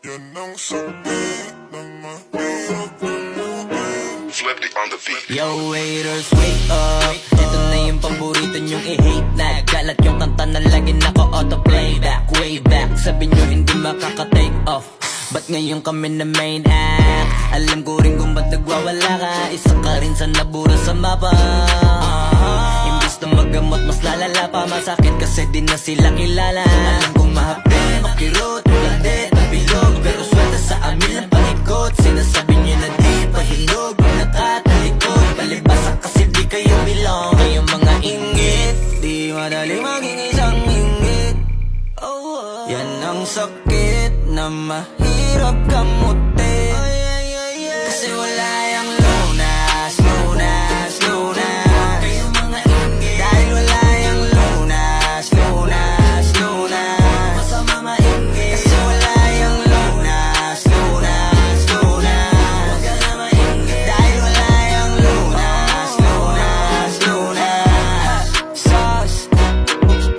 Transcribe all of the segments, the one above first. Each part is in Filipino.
Yan ang sakit ng mahirap gamutin. Flippy on the beat. Yo waiters, wake up. Ito na yung paborito nyong i-hate na. Galat yung kanta na lagi naka-auto-playback. Way back, sabi nyo hindi makaka-take off. Ba't ngayon kami na main act? Alam ko rin kung ba't nagwawala ka. Isa ka rin sa nabura sa mapa. Imbis na magamot, mas lalala pa. Masakit kasi di na sila kilala. Alam kong mahapin, makirot, ulandet, nabilog. Pero swelta sa amin lang pangikot. Sinasabi nyo na di pahilog. Nakatalikod, palibasa kasi di kayo belong. Kayong mga ingit, di madaling maging isang ingit. Yan ang sakit na mahirap gamutin. Kasi wala yung lunas, lunas, lunas. Kayong mga ingit, dahil wala yung lunas, lunas, lunas. Masama maingit, kasi wala yung lunas, lunas, lunas. Huwag ka na maingit, dahil wala yung lunas, lunas, lunas. Sus,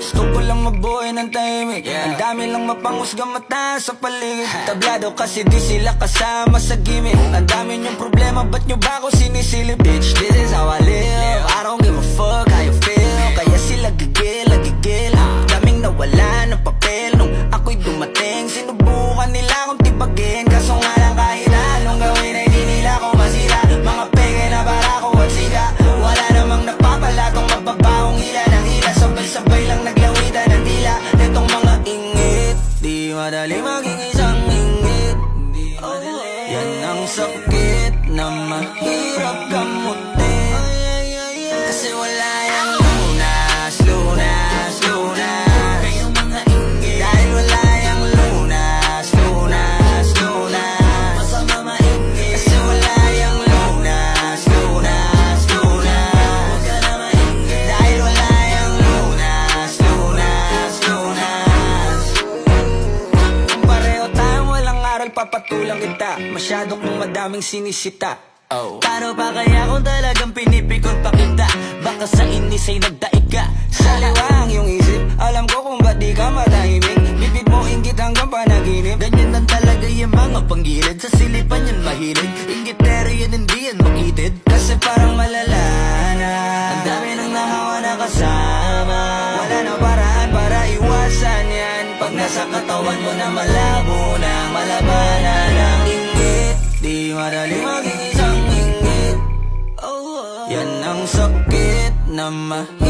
gusto ko lang mabuhay ng tahimik. Ang dami lang mapanghusgang mata sa paligid. Tablado kasi di sila kasama sa gimmick. Ang dami niyong problema, ba't nyo ba ako sinisilip? Bitch, this is how I live. I don't give a fuck how you feel. Kaya sila gigil, gigil. Daming nawala ng papel nung ako'y dumating. Sinubukan nila akong tibagin, kaso nga lang kahit anong gawin ay di nila ako masira. Mga peke na para ko at siga. Wala namang napapala tong mababahong hila ng hila. Sabay-sabay lang naglawitan ng dila. Netong mga ingit, di madali maging isang ingit. Yan ang sakit na mahirap gamutin. Kasi wala yung lunas, lunas, lunas. Kayong mga ingit, dahil wala yung lunas, lunas, lunas. Masama maingit, kasi wala yung lunas, lunas, lunas. Huwag ka na maingit, dahil wala yung lunas, lunas, lunas. Kung pareho tayong walang aral, papatulang kita. Masyado kong madaming sinisita. Paano pa kaya kung talagang pinipikon pa kita? Baka sa inis ay nagdaig ka. Saliwang yung isip, alam ko kung ba't di ka matahimik. Bibig mo inggit hanggang panaginip. Ganyan lang talaga yung mga panggilid. Sa silipan yan mahilig. Inggitero yan, hindi yan makitid. Kasi parang malala na ang dami nang nahawa na kasama. Wala na paraan para iwasan yan. Pag nasa katawan mo na malabo na malabanan ang inggit, di madali maging isang inggit. Yan ang sakit na mahirap